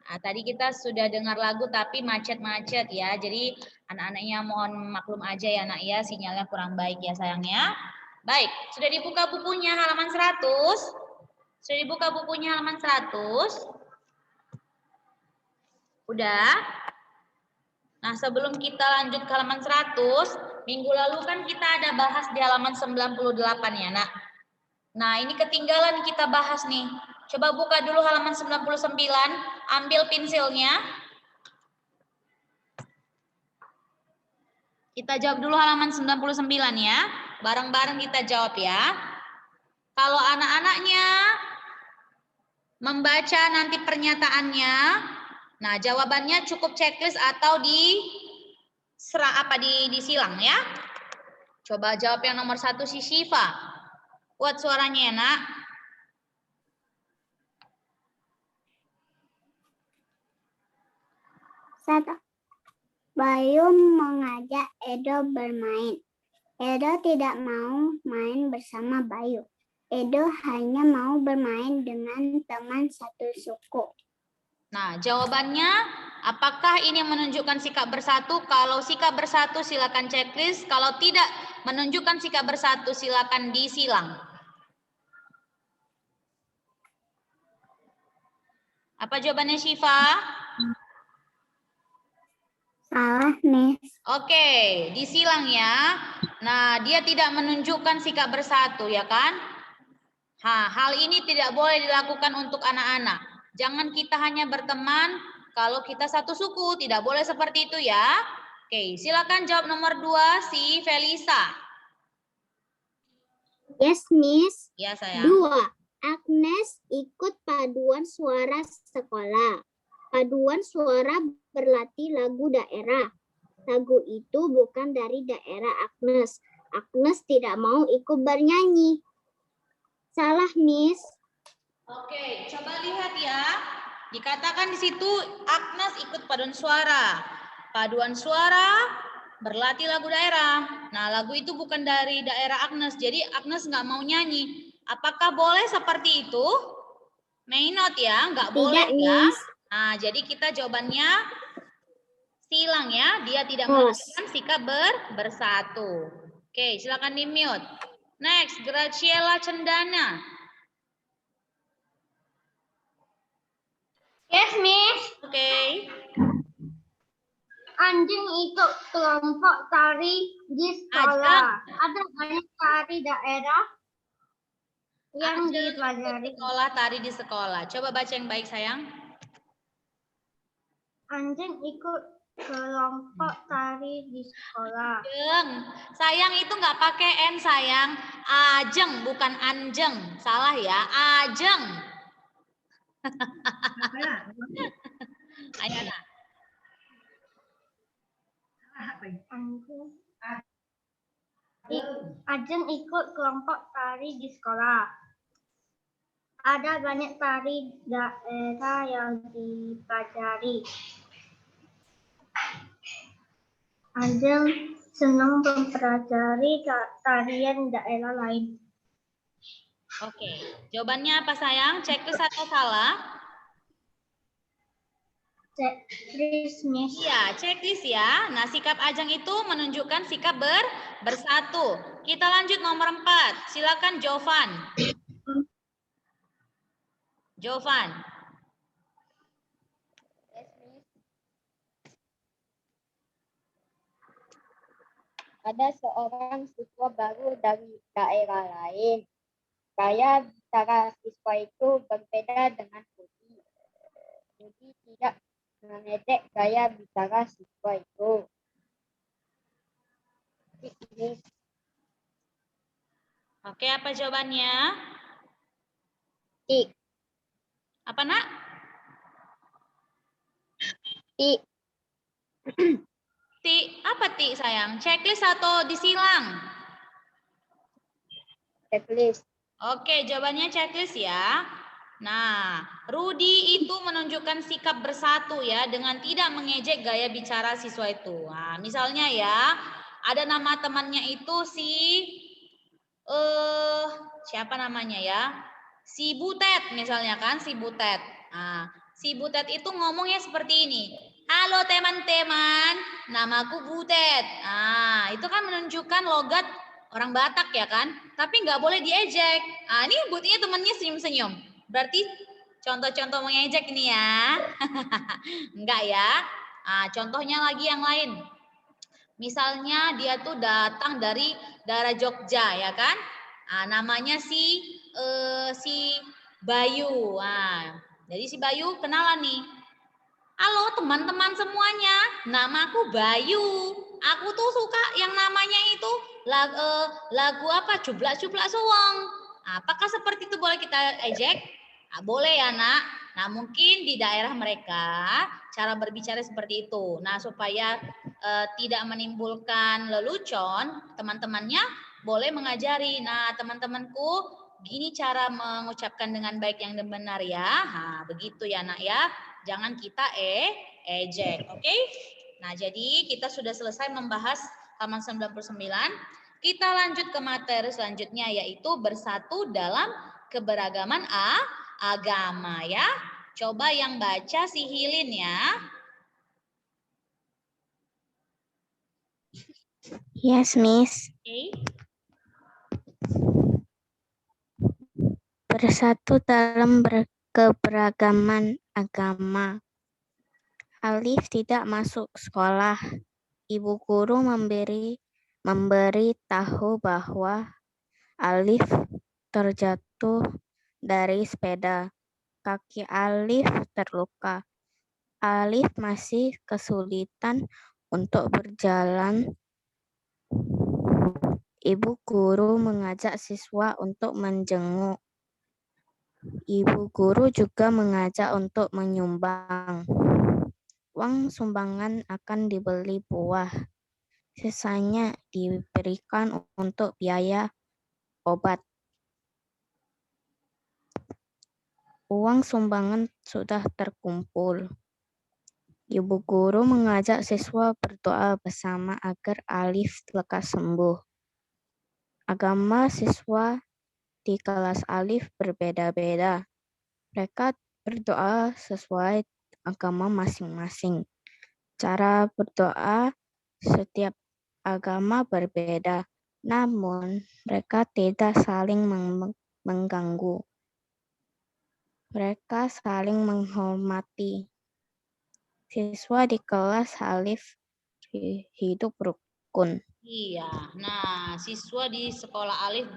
Nah, tadi kita sudah dengar lagu tapi macet-macet ya. Jadi anak-anaknya mohon maklum aja ya nak ya, sinyalnya kurang baik ya sayangnya. Baik, sudah dibuka bukunya halaman 100? Sudah dibuka bukunya halaman 100? Udah? Nah, sebelum kita lanjut ke halaman 100, minggu lalu kan kita ada bahas di halaman 98 ya nak. Nah, ini ketinggalan kita bahas nih. Coba buka dulu halaman 99, ambil pensilnya. Kita jawab dulu halaman 99 ya. Bareng-bareng kita jawab ya. Kalau anak-anaknya membaca nanti pernyataannya, nah jawabannya cukup checklist atau disilang ya. Coba jawab yang nomor 1 si Syifa. Kuat suaranya ya nak. Satu. Bayu mengajak Edo bermain. Edo tidak mau main bersama Bayu. Edo hanya mau bermain dengan teman satu suku. Nah, jawabannya apakah ini menunjukkan sikap bersatu? Kalau sikap bersatu silakan checklist, kalau tidak menunjukkan sikap bersatu silakan disilang. Apa jawabannya Syifa? Salah, Miss. Oke, disilang ya. Nah, dia tidak menunjukkan sikap bersatu ya kan? Hal ini tidak boleh dilakukan untuk anak-anak. Jangan kita hanya berteman kalau kita satu suku, tidak boleh seperti itu ya. Oke, silakan jawab nomor 2 si Felisa. Yes, Miss. Ya, sayang. 2. Agnes ikut paduan suara sekolah. Paduan suara berlatih lagu daerah. Lagu itu bukan dari daerah Agnes. Agnes tidak mau ikut bernyanyi. Salah, Miss. Oke, coba lihat ya. Dikatakan di situ Agnes ikut paduan suara. Paduan suara berlatih lagu daerah. Nah, lagu itu bukan dari daerah Agnes. Jadi Agnes nggak mau nyanyi. Apakah boleh seperti itu? May not ya, nggak boleh ya. Nah, jadi kita jawabannya silang ya. Dia tidak menunjukkan sikap bersatu. Oke, silakan di mute. Next, Graciela Cendana. Yes, Miss. Oke. Anjing ikut kelompok tari di sekolah. Ada banyak tari daerah yang dipelajari. Sekolah tari di sekolah. Coba baca yang baik sayang. Anjing ikut kelompok tari di sekolah. Ajeng. Sayang itu nggak pakai N sayang. Ajeng bukan anjeng. Salah ya. Ajeng. Ayo nah. Ajeng ikut kelompok tari di sekolah. Ada banyak tari daerah yang dipelajari. Ajeng senang mempelajari tarian daerah lain. Oke. Jawabannya apa sayang? Checklist atau salah? Checklist, Miss. Iya, checklist ya. Nah, sikap Ajeng itu menunjukkan sikap bersatu. Kita lanjut nomor 4. Silakan Jovan. Jovan. Ada seorang siswa baru dari daerah lain. Gaya bicara siswa itu berbeda dengan Budi. Budi tidak mengejek gaya bicara siswa itu. Oke, apa jawabannya? Tik. Apa nak? Tik. Tik, apa tik sayang? Checklist atau disilang? Checklist. Oke, jawabannya checklist ya. Nah, Rudi itu menunjukkan sikap bersatu ya dengan tidak mengejek gaya bicara siswa itu. Nah, misalnya ya, ada nama temannya itu siapa namanya ya? Si Butet misalnya kan, si Butet. Nah, Si Butet itu ngomongnya seperti ini. Halo teman-teman, namaku Butet. Nah, itu kan menunjukkan logat orang Batak ya kan? Tapi nggak boleh diejek. Ah, ini buktinya temannya senyum-senyum. Berarti contoh-contoh mengejek ini ya. Enggak ya. Ah, contohnya lagi yang lain. Misalnya dia tuh datang dari daerah Jogja ya kan? Ah, namanya si Bayu. Ah, jadi si Bayu kenalan nih. Halo teman-teman semuanya, namaku Bayu. Aku tuh suka yang namanya itu lagu apa? Cublak-cublak suwong. Apakah seperti itu boleh kita ejek? Nah, boleh ya nak. Nah mungkin di daerah mereka cara berbicara seperti itu. Nah supaya tidak menimbulkan lelucon, teman-temannya boleh mengajari. Nah teman-temanku gini cara mengucapkan dengan baik yang benar ya. Nah begitu ya nak ya. Jangan kita ejek, oke? Nah, jadi kita sudah selesai membahas halaman 99. Kita lanjut ke materi selanjutnya yaitu bersatu dalam keberagaman agama ya. Coba yang baca si Hilin ya. Yes, Miss. Oke. Bersatu dalam keberagaman agama. Alif tidak masuk sekolah. Ibu guru memberi tahu bahwa Alif terjatuh dari sepeda. Kaki Alif terluka. Alif masih kesulitan untuk berjalan. Ibu guru mengajak siswa untuk menjenguk. Ibu guru juga mengajak untuk menyumbang. Uang sumbangan akan dibeli buah. Sisanya diberikan untuk biaya obat. Uang sumbangan sudah terkumpul. Ibu guru mengajak siswa berdoa bersama agar Alif lekas sembuh. Agama siswa di kelas Alif berbeda-beda. Mereka berdoa sesuai agama masing-masing. Cara berdoa setiap agama berbeda, namun mereka tidak saling mengganggu. Mereka saling menghormati. Siswa di kelas Alif hidup rukun. Iya. Nah, siswa di sekolah Alif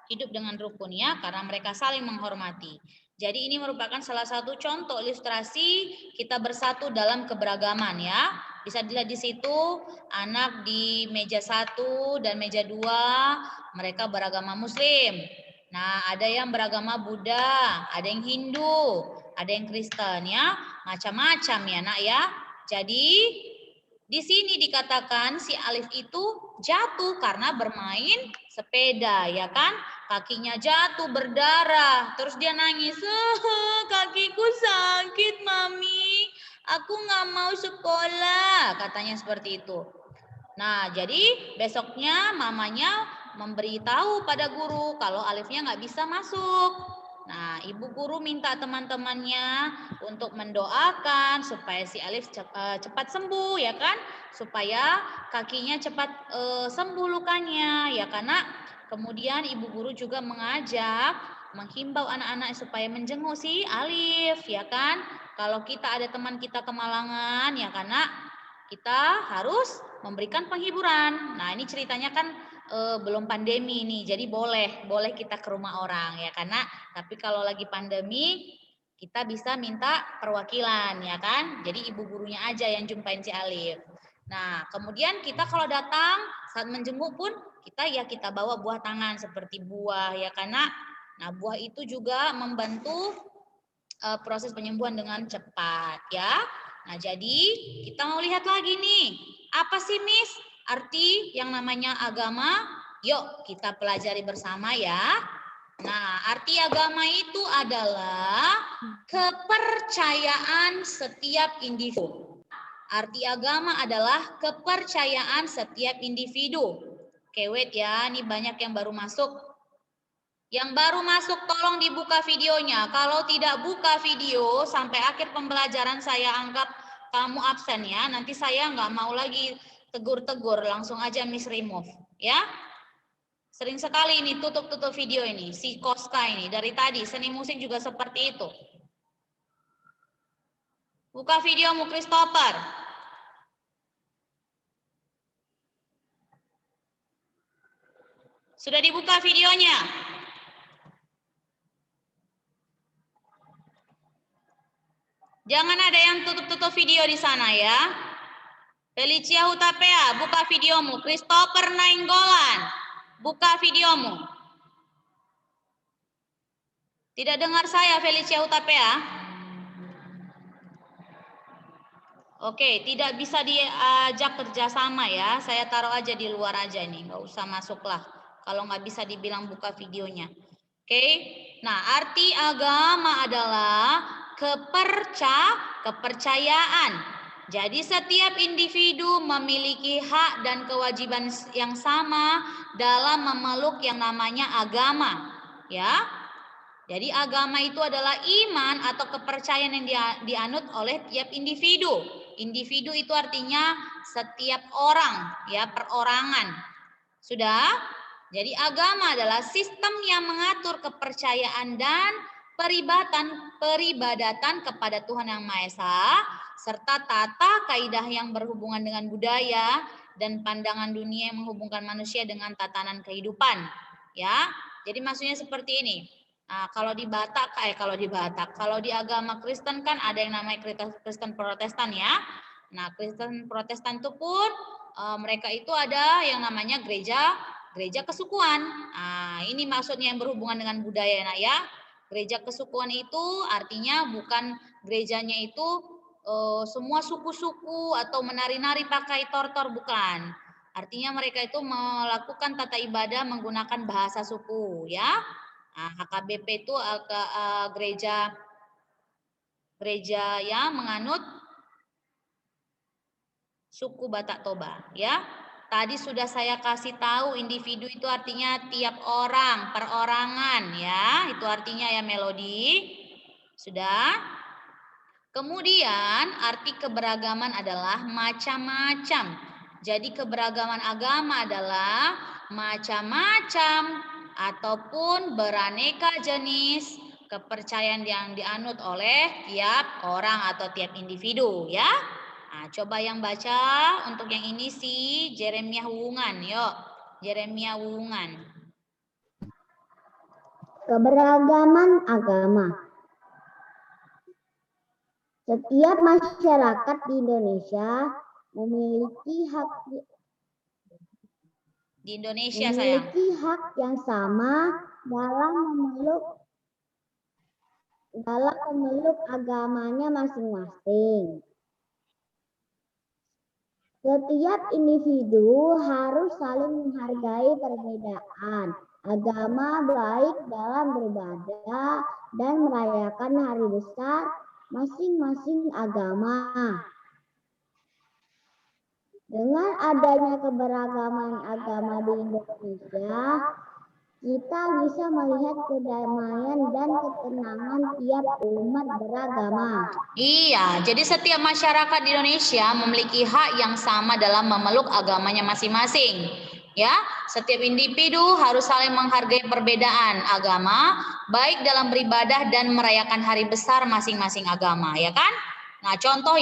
hidup dengan rukun ya karena mereka saling menghormati. Jadi ini merupakan salah satu contoh ilustrasi kita bersatu dalam keberagaman ya. Bisa dilihat di situ anak di meja 1 dan meja 2 mereka beragama Muslim. Nah, ada yang beragama Buddha, ada yang Hindu, ada yang Kristen ya. Macam-macam ya nak ya. Jadi di sini dikatakan si Alif itu jatuh karena bermain sepeda, ya kan? Kakinya jatuh berdarah, terus dia nangis. Kakiku sakit, Mami. Aku nggak mau sekolah, katanya seperti itu. Nah, jadi besoknya mamanya memberitahu pada guru kalau Alifnya nggak bisa masuk. Nah, ibu guru minta teman-temannya untuk mendoakan supaya si Alif cepat sembuh ya kan, supaya kakinya cepat sembuh lukanya ya karena kemudian ibu guru juga menghimbau anak-anak supaya menjenguk si Alif ya kan. Kalau kita ada teman kita kemalangan ya karena kita harus memberikan penghiburan. Nah, ini ceritanya kan belum pandemi nih, jadi boleh kita ke rumah orang ya karena tapi kalau lagi pandemi kita bisa minta perwakilan ya kan. Jadi ibu gurunya aja yang jumpain si Alif. Nah, kemudian kita kalau datang saat menjenguk pun kita bawa buah tangan seperti buah ya karena nah buah itu juga membantu proses penyembuhan dengan cepat ya. Nah, jadi kita mau lihat lagi nih. Apa sih Miss arti yang namanya agama? Yuk kita pelajari bersama ya. Nah, arti agama itu adalah kepercayaan setiap individu. Arti agama adalah kepercayaan setiap individu. Oke, wait ya, ini banyak yang baru masuk. Yang baru masuk tolong dibuka videonya. Kalau tidak buka video sampai akhir pembelajaran saya anggap kamu absen ya. Nanti saya nggak mau lagi tegur-tegur, langsung aja Miss remove ya. Sering sekali ini tutup-tutup video ini, si Koska ini dari tadi seni musik juga seperti itu. Buka videomu Christopher. Sudah dibuka videonya? Jangan ada yang tutup-tutup video di sana ya. Felicia Hutapea, buka videomu. Christopher Nainggolan, buka videomu. Tidak dengar saya Felicia Hutapea? Oke, tidak bisa diajak kerjasama ya. Saya taruh aja di luar aja nih, nggak usah masuklah. Kalau nggak bisa dibilang buka videonya. Oke, nah arti agama adalah kepercayaan. Jadi setiap individu memiliki hak dan kewajiban yang sama dalam memeluk yang namanya agama, ya. Jadi agama itu adalah iman atau kepercayaan yang dianut oleh tiap individu. Individu itu artinya setiap orang, ya, perorangan. Sudah? Jadi agama adalah sistem yang mengatur kepercayaan dan peribadatan kepada Tuhan Yang Maha Esa, serta tata kaidah yang berhubungan dengan budaya dan pandangan dunia yang menghubungkan manusia dengan tatanan kehidupan. Ya, jadi maksudnya seperti ini. Nah, kalau di agama Kristen kan ada yang namanya Kristen Protestan ya. Nah, Kristen Protestan itu pun mereka itu ada yang namanya gereja kesukuan. Nah, ini maksudnya yang berhubungan dengan budaya, nah ya. Gereja kesukuan itu artinya bukan gerejanya itu semua suku-suku atau menari-nari pakai tortor, bukan. Artinya mereka itu melakukan tata ibadah menggunakan bahasa suku, ya. Nah, HKBP itu gereja yang menganut suku Batak Toba, ya. Tadi sudah saya kasih tahu individu itu artinya tiap orang, perorangan ya. Itu artinya ya Melodi. Sudah? Kemudian arti keberagaman adalah macam-macam. Jadi keberagaman agama adalah macam-macam ataupun beraneka jenis kepercayaan yang dianut oleh tiap orang atau tiap individu ya. Nah, coba yang baca untuk yang ini si Jeremia Wungan, yuk. Jeremia Wungan. Keberagaman agama. Setiap masyarakat di Indonesia memiliki hak hak yang sama dalam memeluk agamanya masing-masing. Setiap individu harus saling menghargai perbedaan agama, baik dalam beribadah dan merayakan hari besar masing-masing agama. Dengan adanya keberagaman agama di Indonesia, kita bisa melihat kedamaian dan ketenangan tiap umat beragama. Iya, jadi setiap masyarakat di Indonesia memiliki hak yang sama dalam memeluk agamanya masing-masing. Ya, setiap individu harus saling menghargai perbedaan agama, baik dalam beribadah dan merayakan hari besar masing-masing agama, ya kan? Nah, contoh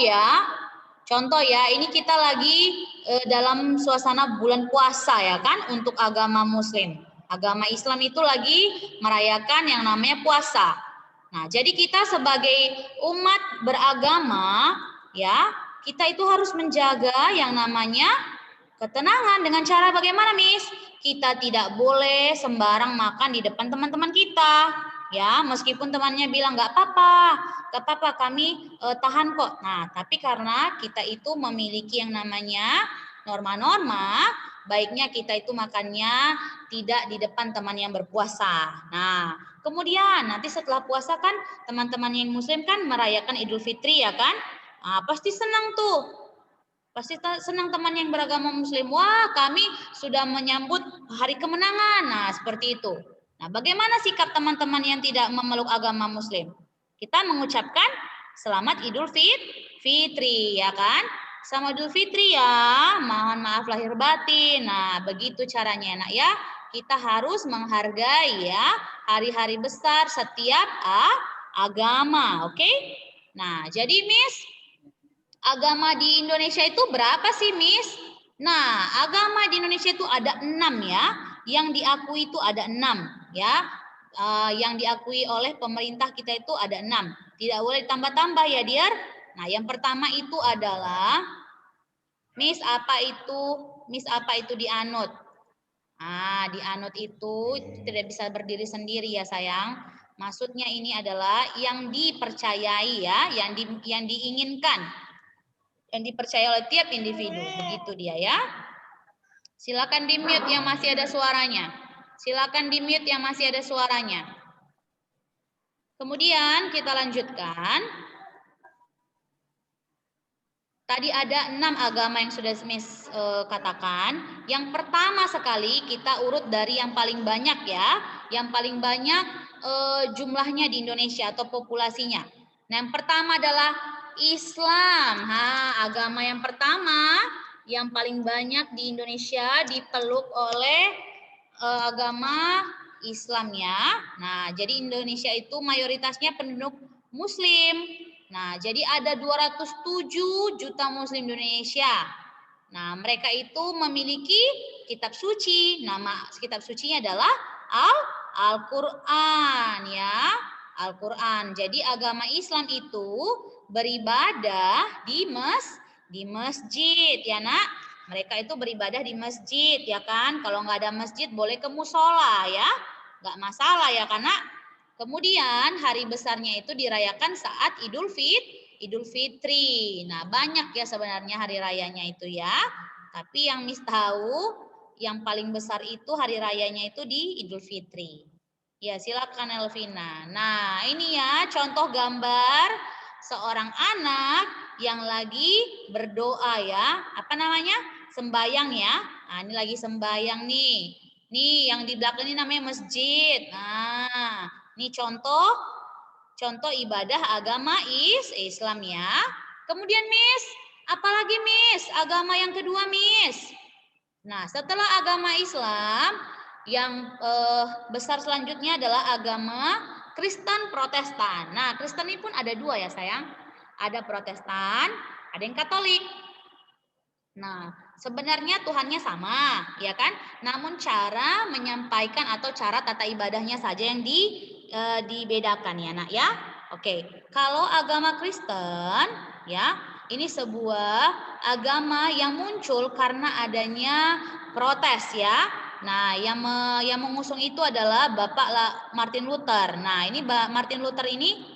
ya, ini kita lagi dalam suasana bulan puasa ya kan, untuk agama Muslim. Agama Islam itu lagi merayakan yang namanya puasa. Nah, jadi kita sebagai umat beragama, ya, kita itu harus menjaga yang namanya ketenangan dengan cara bagaimana, Miss? Kita tidak boleh sembarang makan di depan teman-teman kita, ya, meskipun temannya bilang nggak apa-apa, kami tahan kok. Nah, tapi karena kita itu memiliki yang namanya norma-norma, baiknya kita itu makannya tidak di depan teman yang berpuasa. Nah, kemudian nanti setelah puasa kan teman-teman yang Muslim kan merayakan Idul Fitri ya kan? Nah, pasti senang tuh. Pasti senang teman yang beragama Muslim. Wah, kami sudah menyambut hari kemenangan. Nah, seperti itu. Nah, bagaimana sikap teman-teman yang tidak memeluk agama Muslim? Kita mengucapkan selamat Idul Fitri, ya kan? Selamat Idul Fitri ya, mohon maaf lahir batin. Nah, begitu caranya nak ya. Kita harus menghargai ya hari-hari besar setiap agama, oke? Nah, jadi Miss, agama di Indonesia itu berapa sih Miss? Nah, agama di Indonesia itu ada 6 ya. Yang diakui itu ada 6 ya. Yang diakui oleh pemerintah kita itu ada 6. Tidak boleh tambah-tambah ya, Dear. Nah, yang pertama itu adalah Miss apa itu dianut? Dianut itu tidak bisa berdiri sendiri ya, sayang. Maksudnya ini adalah yang dipercayai ya, yang diinginkan. Yang dipercaya oleh tiap individu, begitu dia ya. Silakan di-mute yang masih ada suaranya. Silakan di-mute yang masih ada suaranya. Kemudian kita lanjutkan. Tadi ada 6 agama yang sudah Miss katakan. Yang pertama sekali kita urut dari yang paling banyak ya. Yang paling banyak jumlahnya di Indonesia atau populasinya. Nah, yang pertama adalah Islam. Agama yang pertama yang paling banyak di Indonesia dipeluk oleh agama Islam ya. Nah, jadi Indonesia itu mayoritasnya penduduk Muslim. Nah, jadi ada 207 juta Muslim di Indonesia. Nah, mereka itu memiliki kitab suci. Nama kitab sucinya adalah Al-Quran ya. Al-Quran. Jadi agama Islam itu beribadah di masjid ya nak. Mereka itu beribadah di masjid ya kan. Kalau nggak ada masjid boleh ke musola ya. Nggak masalah ya karena kemudian hari besarnya itu dirayakan saat Idul Fitri. Nah, banyak ya sebenarnya hari rayanya itu ya. Tapi yang Miss tahu yang paling besar itu hari rayanya itu di Idul Fitri. Ya, silakan Elvina. Nah, ini ya contoh gambar seorang anak yang lagi berdoa ya. Apa namanya? Sembayang ya. Nah, ini lagi sembayang nih. Nih, yang di belakang ini namanya masjid. Nah, ini contoh ibadah agama Islam ya. Kemudian Miss, apalagi Miss? Agama yang kedua Miss. Nah, setelah agama Islam, yang besar selanjutnya adalah agama Kristen Protestan. Nah, Kristen ini pun ada 2 ya sayang. Ada Protestan, ada yang Katolik. Nah, sebenarnya Tuhannya sama, ya kan? Namun cara menyampaikan atau cara tata ibadahnya saja yang dibedakan ya, nak ya. Oke, kalau agama Kristen, ya, ini sebuah agama yang muncul karena adanya protes ya. Nah, yang mengusung itu adalah Bapak Martin Luther. Nah, ini Martin Luther ini